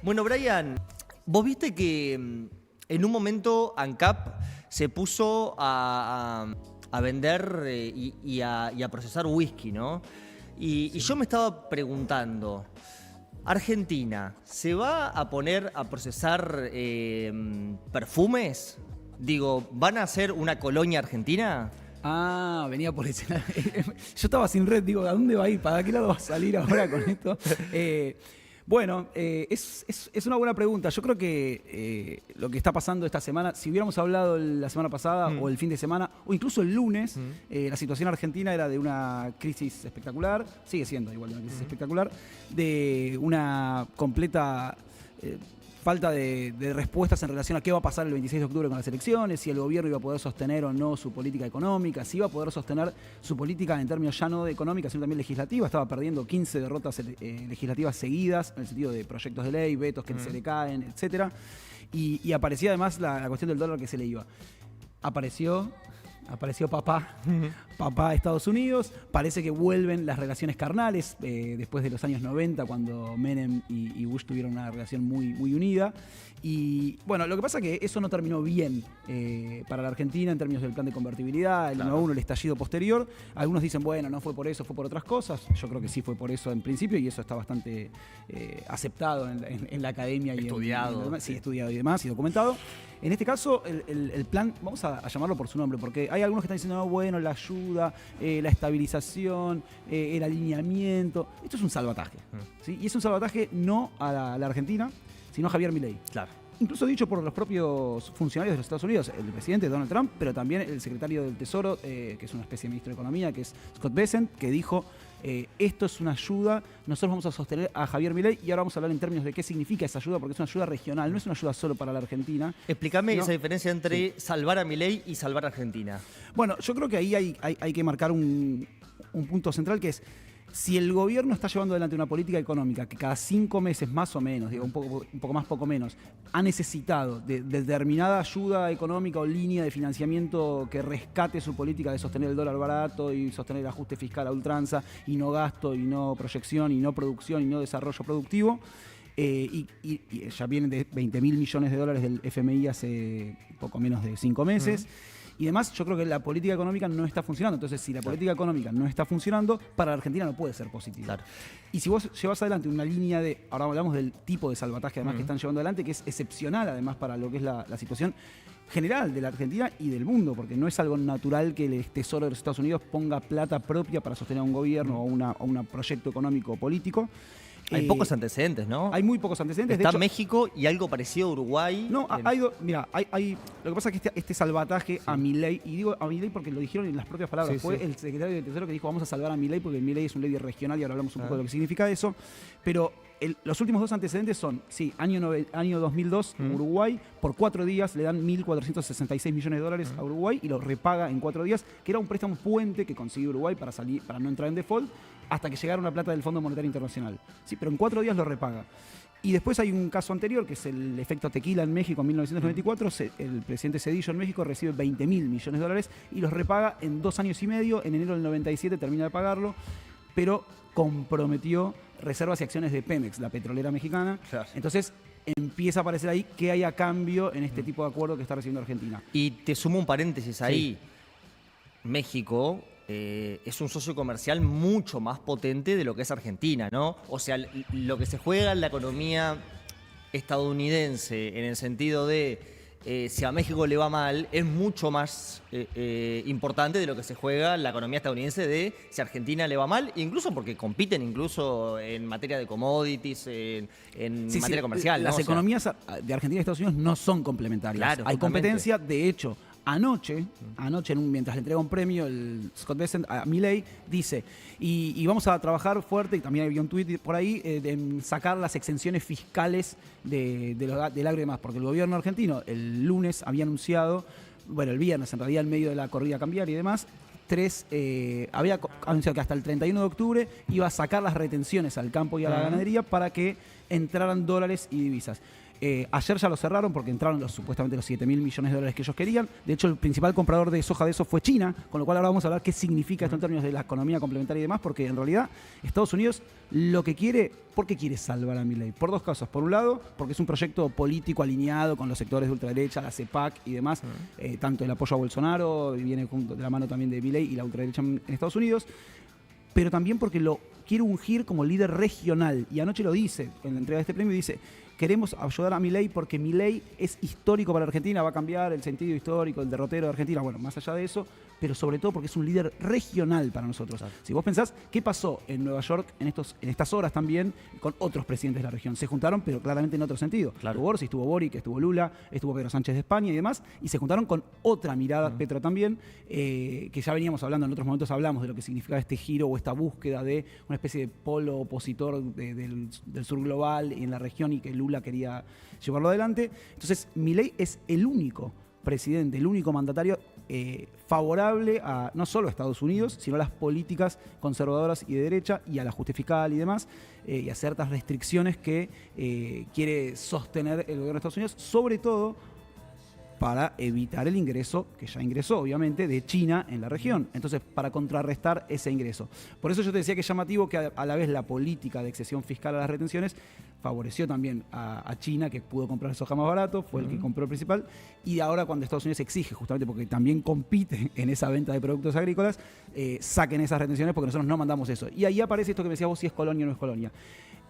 Bueno, Brian, vos viste que en un momento ANCAP se puso a vender y a procesar whisky, ¿no? Y yo me estaba preguntando, ¿Argentina se va a poner a procesar perfumes? Digo, ¿van a hacer una colonia argentina? Ah, venía por ese lado. Yo estaba sin red, digo, ¿a dónde va a ir? ¿Para qué lado va a salir ahora con esto? Es una buena pregunta. Yo creo que lo que está pasando esta semana, si hubiéramos hablado la semana pasada o el fin de semana, o incluso el lunes, la situación argentina era de una crisis espectacular, sigue siendo igual de una crisis espectacular, de una completa falta de respuestas en relación a qué va a pasar el 26 de octubre con las elecciones, si el gobierno iba a poder sostener o no su política económica, si iba a poder sostener su política en términos ya no de económica, sino también legislativa. Estaba perdiendo 15 derrotas legislativas seguidas, en el sentido de proyectos de ley, vetos que se le caen, etc. Y aparecía además la cuestión del dólar que se le iba. Apareció papá a Estados Unidos, parece que vuelven las relaciones carnales después de los años 90, cuando Menem y Bush tuvieron una relación muy, muy unida. Y bueno, lo que pasa es que eso no terminó bien para la Argentina en términos del plan de convertibilidad, el 1-1, el estallido posterior. Algunos dicen, bueno, no fue por eso, fue por otras cosas. Yo creo que sí fue por eso en principio, y eso está bastante aceptado en la academia. Estudiado. Sí, estudiado y demás, y documentado. En este caso, el plan, vamos a llamarlo por su nombre, porque hay algunos que están diciendo, no, bueno, la ayuda, la estabilización, el alineamiento. Esto es un salvataje, ¿sí? Y es un salvataje no a la Argentina, sino a Javier Milei. Claro. Incluso dicho por los propios funcionarios de los Estados Unidos, el presidente Donald Trump, pero también el secretario del Tesoro, que es una especie de ministro de Economía, que es Scott Bessent, que dijo, esto es una ayuda, nosotros vamos a sostener a Javier Milei, y ahora vamos a hablar en términos de qué significa esa ayuda, porque es una ayuda regional, no es una ayuda solo para la Argentina. Explícame esa diferencia entre salvar a Milei y salvar a Argentina. Bueno, yo creo que ahí hay que marcar un punto central, que es, si el gobierno está llevando adelante una política económica que cada 5 meses más o menos, digo un poco más, poco menos, ha necesitado de determinada ayuda económica o línea de financiamiento que rescate su política de sostener el dólar barato y sostener el ajuste fiscal a ultranza, y no gasto, y no proyección, y no producción, y no desarrollo productivo, y ya vienen de 20.000 millones de dólares del FMI hace poco menos de 5 meses. Y además, yo creo que la política económica no está funcionando. Entonces, si la política económica no está funcionando, para la Argentina no puede ser positivo. Claro. Y si vos llevas adelante una línea de, ahora hablamos del tipo de salvataje además que están llevando adelante, que es excepcional además para lo que es la situación general de la Argentina y del mundo, porque no es algo natural que el Tesoro de los Estados Unidos ponga plata propia para sostener a un gobierno o un proyecto económico o político. Hay pocos antecedentes, ¿no? Hay muy pocos antecedentes. Está de hecho, México y algo parecido a Uruguay. No, mira, lo que pasa es que este salvataje a Milei, y digo a Milei porque lo dijeron en las propias palabras, fue el secretario del Tesoro que dijo, vamos a salvar a Milei porque Milei es un líder regional, y ahora hablamos un poco de lo que significa eso, pero los últimos dos antecedentes son, año 2002, Uruguay, por 4 días le dan 1.466 millones de dólares a Uruguay y lo repaga en 4 días, que era un préstamo puente que consiguió Uruguay para no entrar en default, hasta que llegara una plata del Fondo Monetario Internacional. Sí, pero en 4 días lo repaga. Y después hay un caso anterior, que es el efecto tequila en México en 1994. El presidente Zedillo en México recibe 20.000 millones de dólares y los repaga en 2 años y medio. En enero del 97 termina de pagarlo, pero comprometió reservas y acciones de Pemex, la petrolera mexicana. Claro. Entonces empieza a aparecer ahí qué hay a cambio en este tipo de acuerdo que está recibiendo Argentina. Y te sumo un paréntesis ahí. México es un socio comercial mucho más potente de lo que es Argentina, ¿no? O sea, lo que se juega en la economía estadounidense, en el sentido de si a México le va mal, es mucho más importante de lo que se juega en la economía estadounidense de si a Argentina le va mal, incluso porque compiten incluso en materia de commodities, en materia comercial, ¿no? Las economías de Argentina y Estados Unidos no son complementarias. Claro, hay totalmente. Competencia, de hecho. Anoche mientras le entrega un premio el Scott Bessent a Milei, dice, y vamos a trabajar fuerte, y también había un tuit por ahí, en sacar las exenciones fiscales del agro y demás, porque el gobierno argentino el lunes había anunciado, bueno, el viernes en realidad en medio de la corrida cambiaria y demás, había anunciado que hasta el 31 de octubre iba a sacar las retenciones al campo y a la ganadería para que entraran dólares y divisas. Ayer ya lo cerraron porque entraron supuestamente los 7.000 millones de dólares que ellos querían. De hecho, el principal comprador de soja de eso fue China, con lo cual ahora vamos a hablar qué significa esto en términos de la economía complementaria y demás, porque en realidad Estados Unidos lo que quiere, ¿por qué quiere salvar a Milei? Por dos causas. Por un lado, porque es un proyecto político alineado con los sectores de ultraderecha, la CEPAC y demás, tanto el apoyo a Bolsonaro, viene junto de la mano también de Milei y la ultraderecha en Estados Unidos, pero también porque lo quiere ungir como líder regional. Y anoche lo dice, en la entrega de este premio, dice: queremos ayudar a Milei porque Milei es histórico para Argentina, va a cambiar el sentido histórico, el derrotero de Argentina, bueno, más allá de eso, pero sobre todo porque es un líder regional para nosotros. Claro. Si vos pensás, ¿qué pasó en Nueva York en estas horas también con otros presidentes de la región? Se juntaron, pero claramente en otro sentido. Claro. Estuvo Orsi, estuvo Boric, estuvo Lula, estuvo Pedro Sánchez de España y demás, y se juntaron con otra mirada, Petro también, que ya veníamos hablando, en otros momentos hablamos de lo que significaba este giro o esta búsqueda de una especie de polo opositor del sur global en la región y que Lula quería llevarlo adelante. Entonces, Milei es el único presidente, el único mandatario favorable a no solo a Estados Unidos, sino a las políticas conservadoras y de derecha y a la ajuste fiscal y demás, y a ciertas restricciones que quiere sostener el gobierno de Estados Unidos, sobre todo para evitar el ingreso, que ya ingresó obviamente, de China en la región. Entonces, para contrarrestar ese ingreso. Por eso yo te decía que es llamativo que a la vez la política de excesión fiscal a las retenciones favoreció también a China, que pudo comprar soja más barato, fue el que compró el principal, y ahora cuando Estados Unidos exige, justamente porque también compite en esa venta de productos agrícolas, saquen esas retenciones porque nosotros no mandamos eso. Y ahí aparece esto que me decías vos, si es colonia o no es colonia.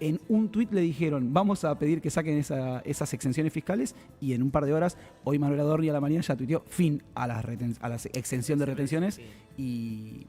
En un tuit le dijeron, vamos a pedir que saquen esas exenciones fiscales, y en un par de horas, hoy Manuel Adorni a la mañana ya tuiteó fin a la exención de retenciones. Y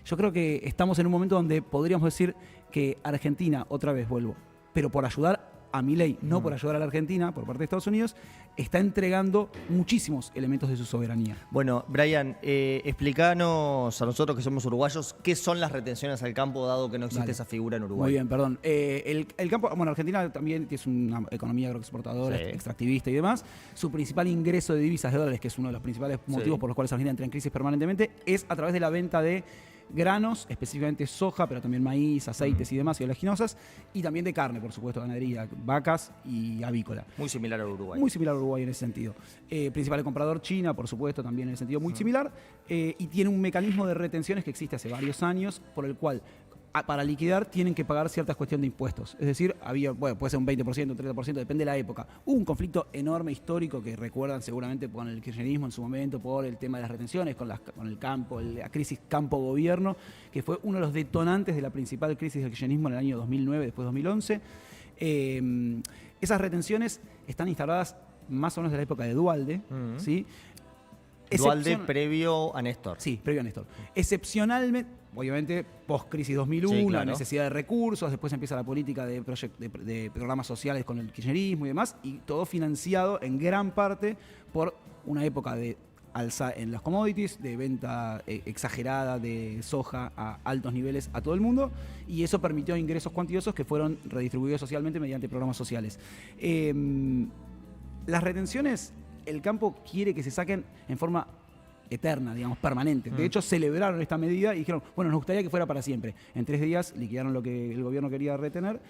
yo creo que estamos en un momento donde podríamos decir que Argentina, otra vez vuelvo, pero por ayudar a Milei, no por ayudar a la Argentina, por parte de Estados Unidos, está entregando muchísimos elementos de su soberanía. Bueno, Brian, explícanos a nosotros que somos uruguayos, ¿qué son las retenciones al campo, dado que no existe esa figura en Uruguay? Muy bien, perdón. El campo, bueno, Argentina también es una economía agroexportadora, extractivista y demás. Su principal ingreso de divisas de dólares, que es uno de los principales motivos por los cuales Argentina entra en crisis permanentemente, es a través de la venta de granos, específicamente soja, pero también maíz, aceites y demás, y oleaginosas, y también de carne, por supuesto, ganadería, vacas y avícola. Muy similar a Uruguay. Muy similar a Uruguay en ese sentido. Principal comprador China, por supuesto, también en ese sentido muy similar, y tiene un mecanismo de retenciones que existe hace varios años, por el cual para liquidar tienen que pagar ciertas cuestiones de impuestos. Es decir, puede ser un 20%, un 30%, depende de la época. Hubo un conflicto enorme histórico que recuerdan seguramente con el kirchnerismo en su momento por el tema de las retenciones, con el campo, la crisis campo-gobierno, que fue uno de los detonantes de la principal crisis del kirchnerismo en el año 2009, después 2011. Esas retenciones están instaladas más o menos de la época de Duhalde, ¿sí? Duhalde previo a Néstor. Sí, previo a Néstor. Excepcionalmente, obviamente, post-crisis 2001, la necesidad de recursos, después empieza la política de programas sociales con el kirchnerismo y demás, y todo financiado en gran parte por una época de alza en las commodities, de venta exagerada de soja a altos niveles a todo el mundo, y eso permitió ingresos cuantiosos que fueron redistribuidos socialmente mediante programas sociales. Las retenciones, el campo quiere que se saquen en forma eterna, digamos, permanente. De hecho, celebraron esta medida y dijeron, bueno, nos gustaría que fuera para siempre. En 3 días liquidaron lo que el gobierno quería retener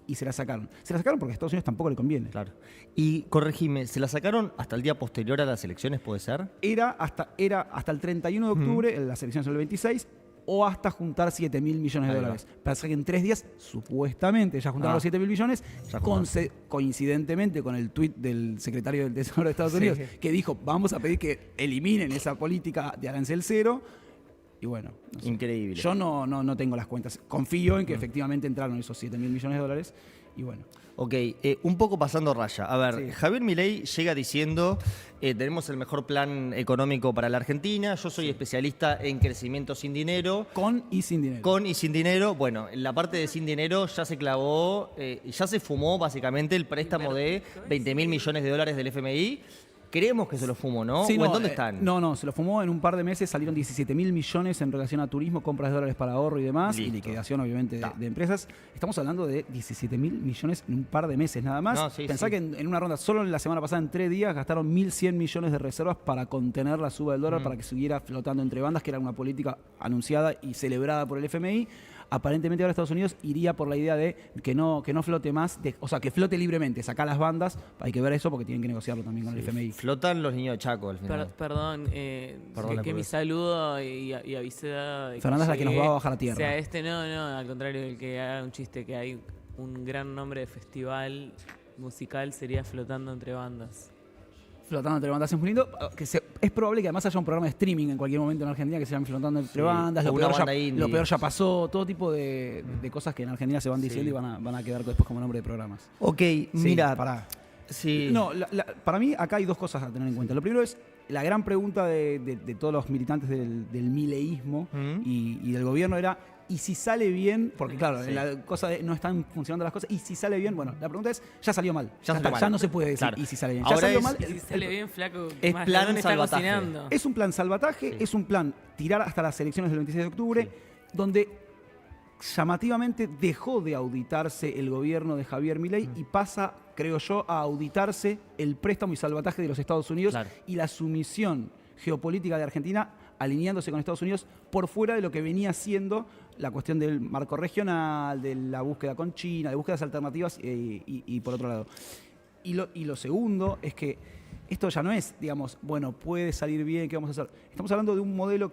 y se la sacaron. Se la sacaron porque a Estados Unidos tampoco le conviene. Claro. Y, corregime, ¿se la sacaron hasta el día posterior a las elecciones, puede ser? Era hasta el 31 de octubre, las elecciones son el 26, o hasta juntar 7.000 millones de dólares. Pasa que en 3 días, supuestamente, ya juntaron los 7.000 millones, coincidentemente con el tuit del secretario del Tesoro de Estados Unidos, que dijo, vamos a pedir que eliminen esa política de arancel cero. Y bueno, no sé. Increíble. Yo no tengo las cuentas. Confío en que efectivamente entraron esos 7.000 millones de dólares. Y bueno. Ok, un poco pasando raya. A ver, Javier Milei llega diciendo, tenemos el mejor plan económico para la Argentina, yo soy especialista en crecimiento sin dinero. Con y sin dinero. Con y sin dinero. Bueno, en la parte de sin dinero ya se clavó, ya se fumó básicamente el préstamo de 20.000 millones de dólares del FMI. Creemos que se lo fumó, ¿no? Sí, ¿O en dónde están? No, se lo fumó en un par de meses, salieron 17.000 millones en relación a turismo, compras de dólares para ahorro y demás, y liquidación obviamente de empresas. Estamos hablando de 17.000 millones en un par de meses nada más. Pensá que en una ronda, solo la semana pasada, en 3 días, gastaron 1.100 millones de reservas para contener la suba del dólar, para que siguiera flotando entre bandas, que era una política anunciada y celebrada por el FMI. aparentemente ahora Estados Unidos iría por la idea de que no flote más, o sea, que flote libremente, sacar las bandas, hay que ver eso porque tienen que negociarlo también con el FMI. Flotan los niños de Chaco al final. Perdón, que mi saludo y avisé de Fernanda es la que nos va a bajar a tierra. O sea, no, al contrario, el que haga un chiste que hay un gran nombre de festival musical sería Flotando Entre Bandas. Flotando Entre Bandas es muy lindo. Es probable que además haya un programa de streaming en cualquier momento en Argentina que se llame Flotando Entre Bandas. Lo peor ya pasó. Todo tipo de cosas que en Argentina se van diciendo y van a quedar después como nombre de programas. Ok, mira. Pará. Sí. No, para mí acá hay dos cosas a tener en cuenta. Lo primero es la gran pregunta de todos los militantes del mileísmo y del gobierno era: ¿y si sale bien? Porque claro, en la cosa de no están funcionando las cosas. ¿Y si sale bien? Bueno, la pregunta es, ya salió mal. Ya no se puede decir, ¿y si sale bien? Ahora ya salió mal. Si sale bien, flaco, es más plan está salvataje. cocinando. Es un plan salvataje, es un plan tirar hasta las elecciones del 26 de octubre, donde llamativamente dejó de auditarse el gobierno de Javier Milei y pasa, creo yo, a auditarse el préstamo y salvataje de los Estados Unidos y la sumisión geopolítica de Argentina alineándose con Estados Unidos por fuera de lo que venía siendo la cuestión del marco regional, de la búsqueda con China, de búsquedas alternativas y por otro lado. Y lo segundo es que esto ya no es, digamos, bueno, puede salir bien, ¿qué vamos a hacer? Estamos hablando de un modelo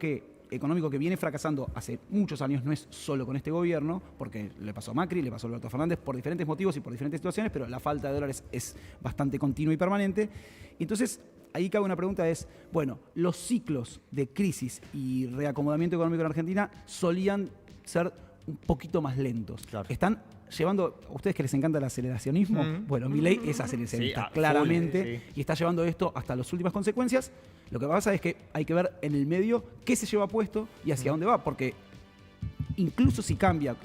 económico que viene fracasando hace muchos años, no es solo con este gobierno, porque le pasó a Macri, le pasó a Alberto Fernández por diferentes motivos y por diferentes situaciones, pero la falta de dólares es bastante continua y permanente. Entonces, ahí cabe una pregunta, es, bueno, los ciclos de crisis y reacomodamiento económico en Argentina solían ser un poquito más lentos. Claro. Están llevando, a ustedes que les encanta el aceleracionismo, bueno, Milei es aceleracionista, claramente, y está llevando esto hasta las últimas consecuencias. Lo que pasa es que hay que ver en el medio qué se lleva puesto y hacia dónde va, porque incluso si cambia,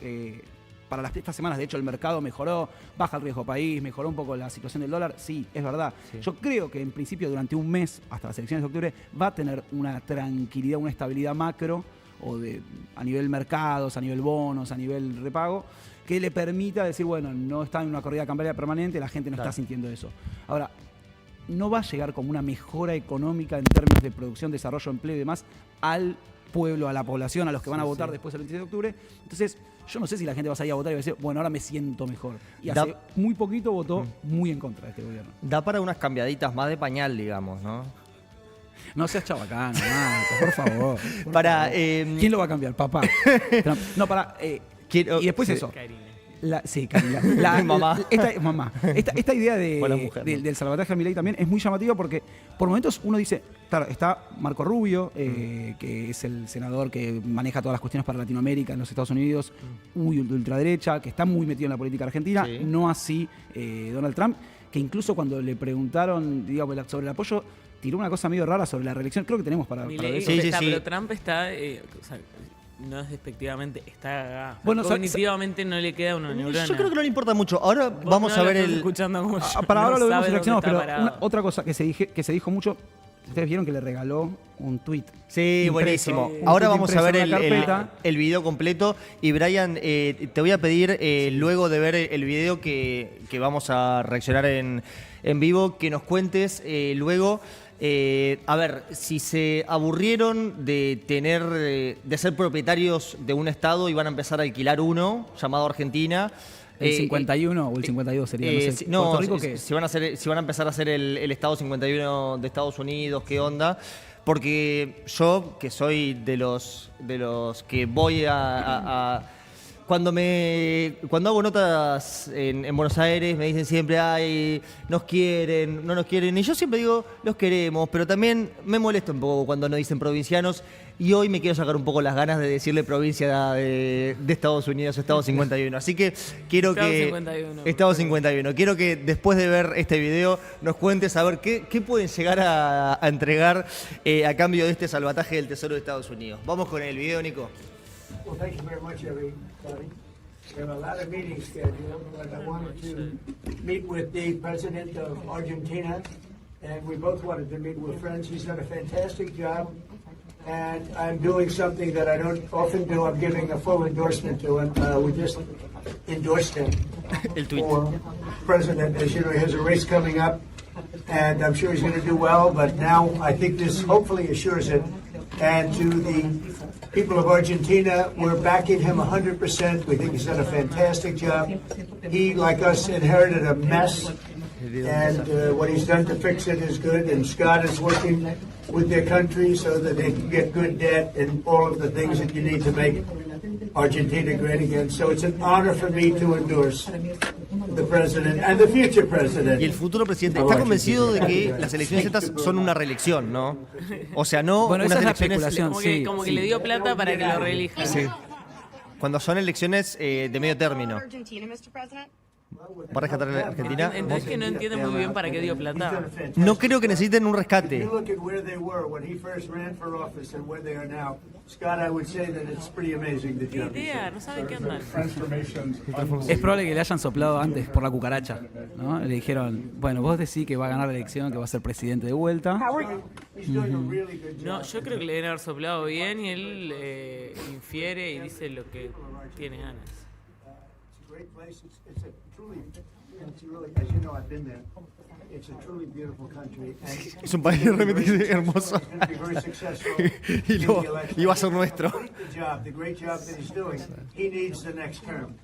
para estas semanas, de hecho, el mercado mejoró, baja el riesgo país, mejoró un poco la situación del dólar, sí, es verdad. Yo creo que en principio durante un mes, hasta las elecciones de octubre, va a tener una tranquilidad, una estabilidad macro, a nivel mercados, a nivel bonos, a nivel repago, que le permita decir, bueno, no está en una corrida cambiaria permanente, la gente no está sintiendo eso. Ahora, no va a llegar como una mejora económica en términos de producción, desarrollo, empleo y demás al pueblo, a la población, a los que van a votar después del 26 de octubre. Entonces, yo no sé si la gente va a salir a votar y va a decir, bueno, ahora me siento mejor. Y hace muy poquito votó muy en contra de este gobierno. Da para unas cambiaditas más de pañal, digamos, ¿no? No seas chabacano, Marco, por favor. ¿Quién lo va a cambiar? Papá. No, y después eso. Karina. Mamá. Esta idea del salvataje a Milei también es muy llamativa porque por momentos uno dice, claro, está Marco Rubio, que es el senador que maneja todas las cuestiones para Latinoamérica en los Estados Unidos, muy de ultraderecha, que está muy metido en la política argentina, no así Donald Trump, que incluso cuando le preguntaron, digamos, sobre el apoyo, tiró una cosa medio rara sobre la reelección. Creo que tenemos para ver eso. Pero Trump está, no es despectivamente, está cognitivamente no le queda una neurona. Yo creo que no le importa mucho. Ahora vamos a ver escuchando como yo, para ahora lo vemos y reaccionamos, pero otra cosa que se dijo mucho, ustedes vieron que le regaló un tuit. Sí, buenísimo. Ahora vamos a ver el video completo. Y Brian, te voy a pedir, luego de ver el video que vamos a reaccionar en vivo, que nos cuentes luego. A ver, si se aburrieron de ser propietarios de un estado y van a empezar a alquilar uno, llamado Argentina. ¿El 51 o el 52 sería? No sé, si van a empezar a hacer el estado 51 de Estados Unidos, ¿qué onda? Porque yo, que soy de los que voy cuando hago notas en Buenos Aires me dicen siempre, ay, no nos quieren. Y yo siempre digo, los queremos, pero también me molesta un poco cuando nos dicen provincianos. Y hoy me quiero sacar un poco las ganas de decirle provincia de Estados Unidos, Estado 51. Así que quiero Estado 51. Quiero que después de ver este video nos cuentes a ver qué pueden llegar a entregar a cambio de este salvataje del Tesoro de Estados Unidos. Vamos con el video, Nico. Well, thank you very much, everybody. We have a lot of meetings scheduled, but I wanted to meet with the president of Argentina, and we both wanted to meet with friends. He's done a fantastic job, and I'm doing something that I don't often do. I'm giving a full endorsement to him. We just endorsed him for president. As you know, he has a race coming up, and I'm sure he's going to do well, but now I think this hopefully assures it. And to the people of Argentina, we're backing him 100%. We think he's done a fantastic job. He, like us, inherited a mess, and what he's done to fix it is good. And Scott is working with their country so that they can get good debt and all of the things that you need to make Argentina great again. So it's an honor for me to endorse the president and the future president. Y el futuro presidente está convencido de que las elecciones estas son una reelección, ¿no? O sea, no Bueno, unas esa es la elecciones especulación. Sí, Como que sí. le dio plata para que lo reelijan. Sí. Cuando son elecciones de medio término. Argentina, Mr. President? ¿Va a rescatar a la Argentina? Entonces que no entiende muy bien para qué dio plata. No creo que necesiten un If rescate. you look at where they were when he first ran for office and where they are now, Scott, I would say that it's pretty amazing the Ni job. idea, no saben qué andan. Es probable que le hayan soplado antes por la cucaracha, ¿no? Le dijeron, bueno, vos decís que va a ganar la elección, que va a ser presidente de vuelta. He's doing a really good job. No, yo creo que le deben haber soplado bien y él infiere y dice lo que tiene ganas. It's a great place. It's really, as you know, I've been there. It's a truly beautiful country. And Es un país realmente hermoso. he's gonna be very successful Y in lo- the election. y va a ser nuestro. The great job that he's doing. He needs the next term.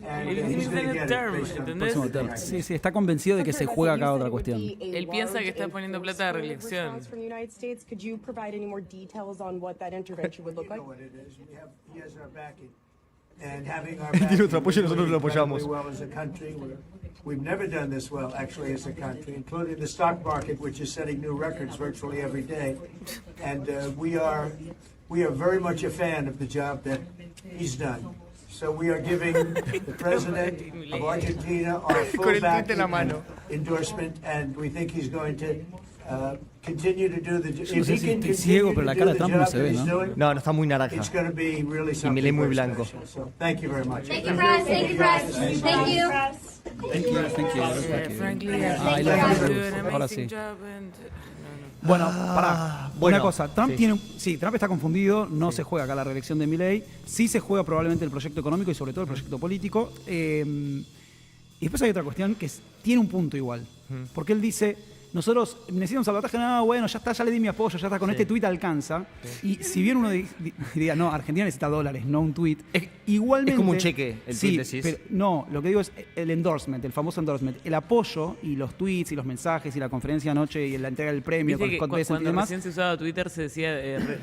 And Él he's dice gonna el get it term, based on ¿entendés? Próximo term. Sí, sí, está convencido de que se juega acá otra cuestión. Él piensa que está poniendo plata de reelección. Could you provide any more details on what that intervention would look like? what it is. He has our backing. And having our Tiene backing, nuestro apoyo y nosotros lo apoyamos. incredibly well as a country. We've never done this well, actually, as a country, including the stock market, which is setting new records virtually every day. And we are very much a fan of the job that he's done. So we are giving the president of Argentina our Con el full tweet en backing la and mano. endorsement, and we think he's going to continue to do the. Yo no sé si estoy ciego, pero la cara de Trump no se ve, ¿no? No, no está muy naranja. It's going to be really something Milei muy very blanco. special. So thank you very much. Thank you, press. Thank you, press. Thank you. Thank you. Frankly, I I love think you. do an Ahora amazing sí. job and... Bueno, pará. bueno, Una cosa, Trump sí. Trump está confundido, no se juega acá la reelección de Milei, sí se juega probablemente el proyecto económico y sobre todo el proyecto político. Y después hay otra cuestión que tiene un punto igual, porque él dice, nosotros necesitamos salvataje, no, bueno, ya está, ya le di mi apoyo, ya está, con este tuit alcanza. Y si bien uno diría, no, Argentina necesita dólares, no un tuit, igualmente... es como un cheque, el sí, tuit, decís. pero no, lo que digo es el endorsement, el famoso endorsement, el apoyo y los tweets y los mensajes y la conferencia anoche y la entrega del premio Viste con que Scott Bessent y cuando demás. recién se usaba Twitter se decía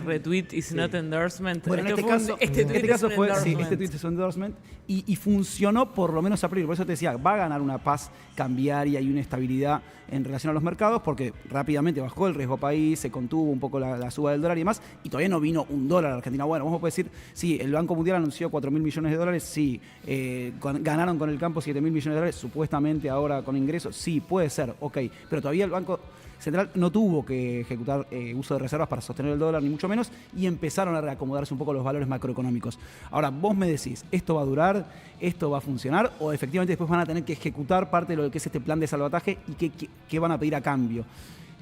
retweet is not endorsement. Bueno, en Esto este fue un- caso, este en tweet este es caso un fue, sí, endorsement. este tweet es un endorsement y funcionó por lo menos a priori. Por eso te decía, va a ganar una paz cambiaria y una estabilidad en relación a los mercados porque rápidamente bajó el riesgo país, se contuvo un poco la suba del dólar y demás y todavía no vino un dólar a Argentina. Bueno, vamos a poder decir, sí, el Banco Mundial anunció 4.000 millones de dólares, sí, ganaron con el campo 7.000 millones de dólares, supuestamente ahora con ingresos, sí, puede ser, ok, pero todavía el Banco Central no tuvo que ejecutar uso de reservas para sostener el dólar, ni mucho menos, y empezaron a reacomodarse un poco los valores macroeconómicos. Ahora, vos me decís, ¿esto va a durar? ¿Esto va a funcionar? ¿O efectivamente después van a tener que ejecutar parte de lo que es este plan de salvataje y qué van a pedir a cambio?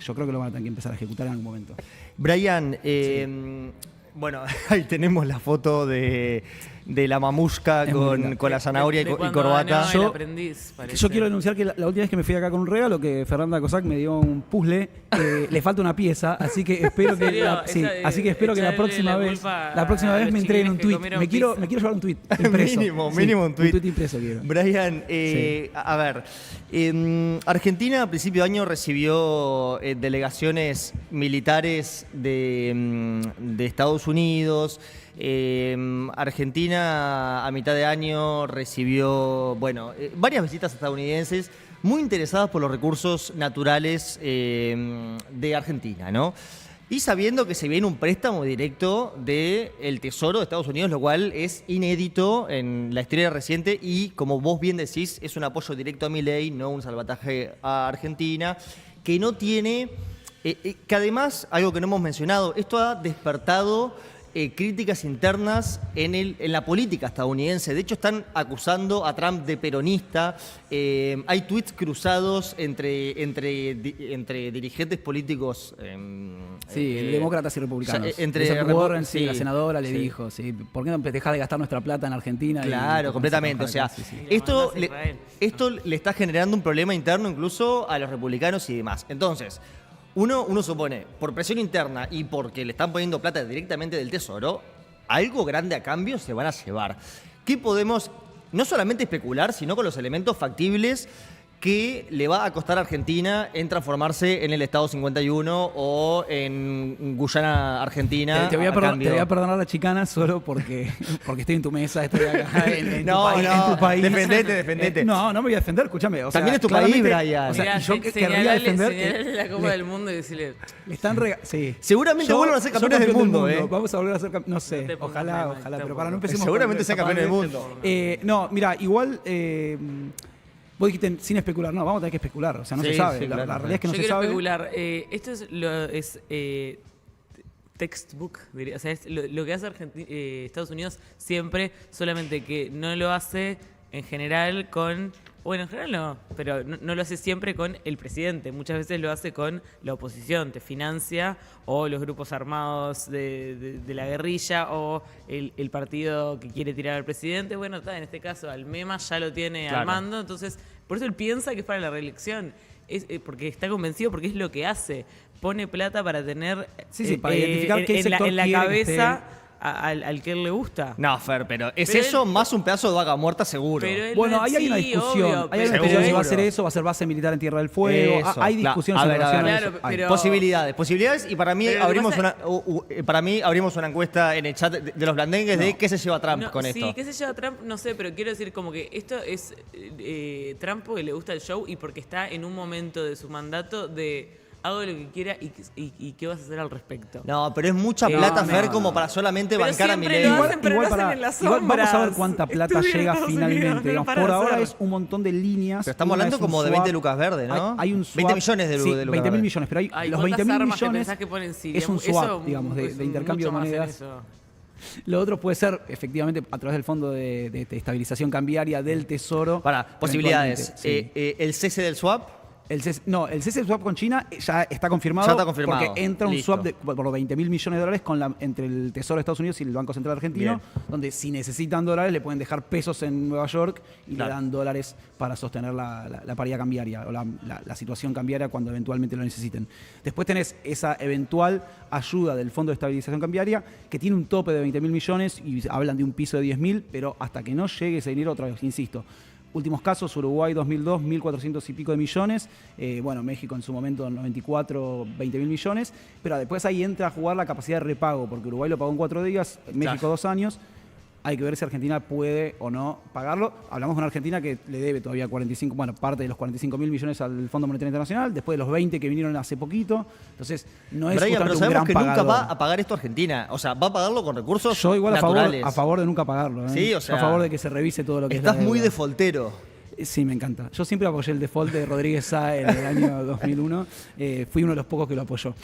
Yo creo que lo van a tener que empezar a ejecutar en algún momento. Brian, bueno, ahí tenemos la foto de la mamushka Es muy linda. con la zanahoria De y cuando corbata. ganó el aprendiz, parece. Yo quiero denunciar que la última vez que me fui acá con un regalo, que Fernanda Cossack me dio un puzzle, le falta una pieza, así que espero que serio? así que espero que la Echarle próxima la vez culpa la a vez los me entreguen un chiquilines que tweet. comieron Me quiero pizza. llevar un tweet impreso. Mínimo un tweet. Un tweet impreso quiero. Brian, a ver, Argentina a principio de año recibió delegaciones militares de Estados Unidos. Argentina a mitad de año recibió, bueno, varias visitas estadounidenses muy interesadas por los recursos naturales de Argentina, ¿no? Y sabiendo que se viene un préstamo directo del Tesoro de Estados Unidos, lo cual es inédito en la historia reciente y, como vos bien decís, es un apoyo directo a Milei, no un salvataje a Argentina, que no tiene, que además, algo que no hemos mencionado, esto ha despertado críticas internas en la política estadounidense. De hecho, están acusando a Trump de peronista. Hay tweets cruzados entre dirigentes políticos. Demócratas y republicanos. Entre Elizabeth Warren, sí, la senadora, le sí. dijo, ¿por qué no dejás de gastar nuestra plata en Argentina? Claro, completamente. O sea, Sí, sí. esto Lo mandás a Israel. esto le está generando un problema interno incluso a los republicanos y demás. Entonces, uno supone, por presión interna y porque le están poniendo plata directamente del Tesoro, algo grande a cambio se van a llevar. ¿Qué podemos, no solamente especular, sino con los elementos factibles que le va a costar a Argentina en transformarse en el Estado 51 o en Guyana Argentina? Te voy a cambio? perdonar la chicana solo porque estoy en tu mesa, estoy acá en No, tu país. no, En tu país. defendete. No me voy a defender, escúchame. O sea, También es tu país, claramente, Brian. O sea, Mirá, yo querría defender. señalale la Copa del Mundo y decirle, Sí. Seguramente vuelvan a ser campeones del mundo, ¿eh? Vamos a volver a ser campeones. No sé, No te pongas ojalá, mal, ojalá. está Pero para no bueno. empecemos. Seguramente con- sean campeones del Zapalmente. No, mira, igual. Vos dijiste sin especular. No, vamos a tener que especular. O sea, no Sí, se sabe. sí, La claro, realidad es que no yo se quiero sabe. especular. Esto es textbook, diría. O sea, es lo que hace Estados Unidos siempre, solamente que no lo hace en general con... Bueno, en general no, pero no lo hace siempre con el presidente. Muchas veces lo hace con la oposición, te financia, o los grupos armados de la guerrilla, o el partido que quiere tirar al presidente. Bueno, en este caso Almema ya lo tiene Claro. al mando, entonces por eso él piensa que es para la reelección. Porque está convencido, porque es lo que hace. Pone plata para tener Sí, para identificar qué en la sector quiere que cabeza al que él le gusta. No, Fer, pero es Pero eso él- más un pedazo de vaca muerta seguro. Pero él Bueno, no- ahí hay una sí, discusión. obvio, Hay una pero- discusión si va a Seguro. ser eso, va a ser base militar en Tierra del Fuego. Eso, Hay claro. discusiones A en ver, relación a Claro, eso. Hay. pero- Posibilidades, y para mí Pero lo que abrimos pasa- para mí abrimos una encuesta en el chat de los blandengues de qué se lleva Trump No, con sí, esto. qué se lleva Trump, no sé, pero quiero decir como que esto es Trump porque le gusta el show y porque está en un momento de su mandato de hago lo que quiera y qué vas a hacer al respecto. No, pero es mucha No, plata, no, Fer, no. como para solamente Pero bancar a siempre Milei. lo hacen, pero lo hacen en las igual vamos a ver sombras. cuánta plata Estuvieron llega en Estados finalmente. Unidos, no Digamos, para por de ahora hacer. es un montón de líneas. Pero estamos Una hablando es un como de swap. 20 lucas verdes, ¿no? Hay un 20 swap. millones de Sí, lucas 20 mil verdes. millones, pero hay Ay, los ¿cuántas 20 mil armas te millones pensás que ponen en Siria? es un swap, Eso, digamos, de es intercambio de mucho más en monedas. eso. Lo otro puede ser, efectivamente, a través del Fondo de Estabilización Cambiaria del Tesoro. Para, posibilidades. Eventualmente, sí. El cese del swap. El cese del swap con China ya está confirmado. Ya está confirmado. Porque entra un Listo. swap por 20 mil millones de dólares entre el Tesoro de Estados Unidos y el Banco Central Argentino, donde si necesitan dólares le pueden dejar pesos en Nueva York y Claro. le dan dólares para sostener la paridad cambiaria o la situación cambiaria cuando eventualmente lo necesiten. Después tenés esa eventual ayuda del Fondo de Estabilización Cambiaria que tiene un tope de 20 mil millones y hablan de un piso de 10 mil, pero hasta que no llegue ese dinero, otra vez, insisto. Últimos casos, Uruguay 2002, 1.400 y pico de millones. Bueno, México en su momento 94, 20 mil millones. Pero después ahí entra a jugar la capacidad de repago, porque Uruguay lo pagó en 4 días, México Claro. 2 años. Hay que ver si Argentina puede o no pagarlo. Hablamos de una Argentina que le debe todavía parte de los 45 mil millones al Fondo Monetario Internacional, después de los 20 que vinieron hace poquito. Entonces, no es Brian, pero justamente un sabemos gran que nunca pagador. va a pagar esto Argentina. O sea, va a pagarlo con recursos Yo igual naturales. a favor de nunca pagarlo. ¿eh? Sí, o Yo sea, a favor de que se revise todo lo que Estás es la muy deuda. defaultero. Sí, me encanta. Yo siempre apoyé el default de Rodríguez Sá en el año 2001. Fui uno de los pocos que lo apoyó.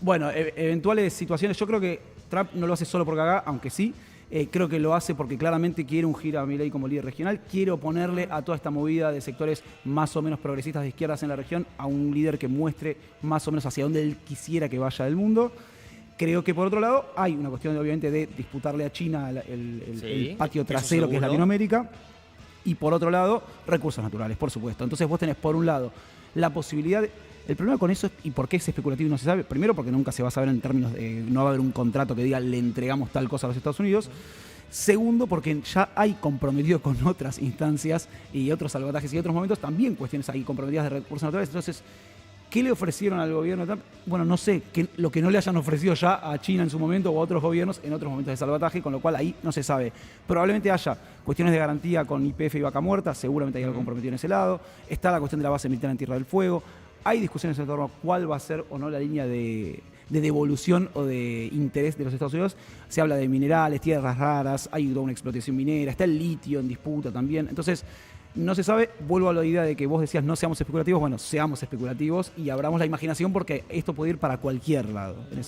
Bueno, eventuales situaciones. Yo creo que Trump no lo hace solo por cagar, aunque sí. Creo que lo hace porque claramente quiere ungir a Milei como líder regional. Quiere oponerle a toda esta movida de sectores más o menos progresistas de izquierdas en la región a un líder que muestre más o menos hacia dónde él quisiera que vaya el mundo. Creo que por otro lado hay una cuestión obviamente de disputarle a China el patio eso trasero que es seguro. Latinoamérica. Y por otro lado, recursos naturales, por supuesto. Entonces vos tenés por un lado la posibilidad el problema con eso y por qué es especulativo y no se sabe. Primero porque nunca se va a saber en términos de no va a haber un contrato que diga le entregamos tal cosa a los Estados Unidos. Segundo, porque ya hay comprometido con otras instancias y otros salvatajes y otros momentos también cuestiones ahí comprometidas de recursos naturales. Entonces, ¿qué le ofrecieron al gobierno de Trump? Bueno, no sé, lo que no le hayan ofrecido ya a China en su momento o a otros gobiernos en otros momentos de salvataje, con lo cual ahí no se sabe. Probablemente haya cuestiones de garantía con YPF y Vaca Muerta, seguramente hay algo comprometido en ese lado. Está la cuestión de la base militar en Tierra del Fuego. Hay discusiones en torno a cuál va a ser o no la línea de devolución o de interés de los Estados Unidos. Se habla de minerales, tierras raras, hay toda una explotación minera, está el litio en disputa también. Entonces, no se sabe. Vuelvo a la idea de que vos decías no seamos especulativos. Bueno, seamos especulativos y abramos la imaginación porque esto puede ir para cualquier lado en ese